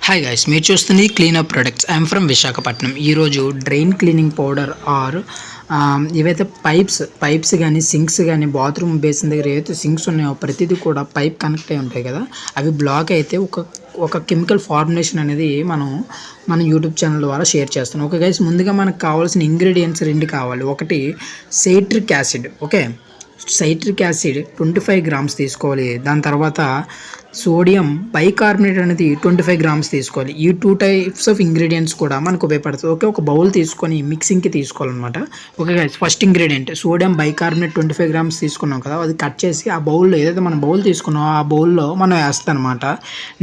Hi guys, మీరు చూస్తుంది cleanup products. I'm from Visakhapatnam. ఈరోజు డ్రైన్ క్లీనింగ్ పౌడర్ ఆర్ ఏవైతే పైప్స్ కానీ సింక్స్ కానీ బాత్రూమ్ బేసిన్ దగ్గర ఏవైతే సింక్స్ ఉన్నాయో ప్రతిదీ కూడా పైప్ కనెక్ట్ అయి ఉంటాయి కదా, అవి బ్లాక్ అయితే ఒక కెమికల్ ఫార్ములేషన్ అనేది మన యూట్యూబ్ ఛానల్ ద్వారా షేర్ చేస్తాను. ఓకే గైస్, ముందుగా మనకు కావాల్సిన ఇంగ్రీడియంట్స్ రెండు కావాలి. ఒకటి సైట్రిక్ యాసిడ్. ఓకే, సైట్రిక్ యాసిడ్ 25 గ్రామ్స్ తీసుకోవాలి. దాని తర్వాత సోడియం బైకార్బోనేట్ అనేది 25 గ్రామ్స్ తీసుకోవాలి. ఈ 2 టైప్స్ ఆఫ్ ఇంగ్రీడియంట్స్ కూడా మనకు ఉపయోగపడుతుంది. ఓకే, ఒక బౌల్ తీసుకొని మిక్సింగ్కి తీసుకోవాలన్నమాట. Okay guys, first ingredient sodium bicarbonate 25 grams తీసుకున్నాం కదా, అది కట్ చేసి ఆ బౌల్లో ఏదైతే మనం బౌల్ తీసుకున్నామో ఆ బౌల్లో మనం వేస్తాం అనమాట.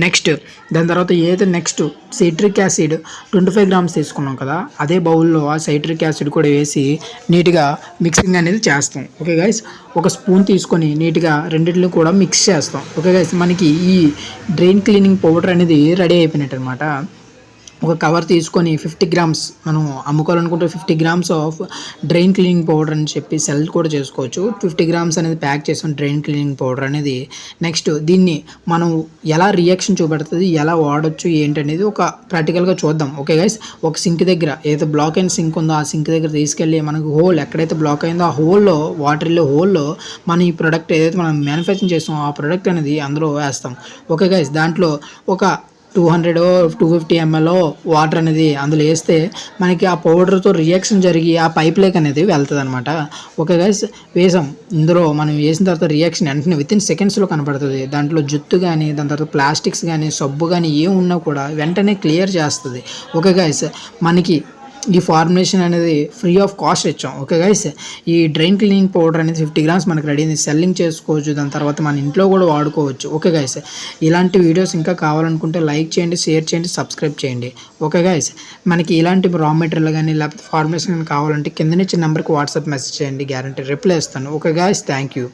నెక్స్ట్ దాని తర్వాత నెక్స్ట్ సైట్రిక్ యాసిడ్ 25 గ్రామ్స్ తీసుకున్నాం కదా, అదే బౌల్లో ఆ సైట్రిక్ యాసిడ్ కూడా వేసి నీట్గా మిక్సింగ్ అనేది చేస్తాం. ఓకే గైస్, ఒక స్పూన్ తీసుకొని నీట్గా రెండింటిని కూడా మిక్స్ చేస్తాం. ఓకే గైస్, మనకి ఈ డ్రైన్ క్లీనింగ్ పౌడర్ అనేది రెడీ అయిపోయినట్టు అనమాట. ఒక కవర్ తీసుకొని 50 గ్రామ్స్ మనం అమ్ముకోవాలనుకుంటే 50 grams of drain cleaning powder అని చెప్పి సెల్ కూడా చేసుకోవచ్చు. 50 గ్రామ్స్ అనేది ప్యాక్ చేసాం డ్రైన్ క్లీనింగ్ పౌడర్ అనేది. నెక్స్ట్ దీన్ని మనం ఎలా రియాక్షన్ చూపెడుతుంది, ఎలా వాడచ్చు ఏంటనేది ఒక ప్రాక్టికల్గా చూద్దాం. ఓకే గైస్, ఒక సింక్ దగ్గర ఏదైతే బ్లాక్ అయిన సింక్ ఉందో ఆ సింక్ దగ్గర తీసుకెళ్ళి మనకు హోల్ ఎక్కడైతే బ్లాక్ అయిందో ఆ హోల్లో వాటర్ వెళ్ళే హోల్లో మనం ఈ ప్రోడక్ట్ ఏదైతే మనం మ్యానుఫ్యాక్చరింగ్ చేస్తామో ఆ ప్రోడక్ట్ అనేది అందులో వేస్తాం. ఓకే గైస్, దాంట్లో ఒక 200-250 ml వాటర్ అనేది అందులో వేస్తే మనకి ఆ పౌడర్తో రియాక్షన్ జరిగి ఆ పైప్ లేక్ అనేది వెళ్తుంది అనమాట. ఓకే గైస్, వేసాం. ఇందులో మనం వేసిన తర్వాత రియాక్షన్ వెంటనే వితిన్ సెకండ్స్లో కనపడుతుంది. దాంట్లో జుట్టు కానీ దాని తర్వాత ప్లాస్టిక్స్ కానీ సబ్బు కానీ ఏం ఉన్నా కూడా వెంటనే క్లియర్ చేస్తుంది. ఓకే గైస్, మనకి ఈ ఫార్ములేషన్ అనేది ఫ్రీ ఆఫ్ కాస్ట్ ఇచ్చాం. ఓకే గైస్, ఈ డ్రైన్ క్లీనింగ్ పౌడర్ అనేది 50 గ్రామ్స్ మనకి రెడీ అయింది. సెల్లింగ్ చేసుకోవచ్చు, దాని తర్వాత మన ఇంట్లో కూడా వాడుకోవచ్చు. ఓకే గైస్, ఇలాంటి వీడియోస్ ఇంకా కావాలనుకుంటే లైక్ చేయండి, షేర్ చేయండి, సబ్స్క్రైబ్ చేయండి. ఓకే గైస్, మనకి ఇలాంటి రా మెటీరియల్ కానీ లేకపోతే ఫార్ములేషన్ కానీ కావాలంటే కింద నుంచి నెంబర్కి వాట్సాప్ మెసేజ్ చేయండి, గ్యారంటీ రిప్లై ఇస్తాను. Okay guys, thank you.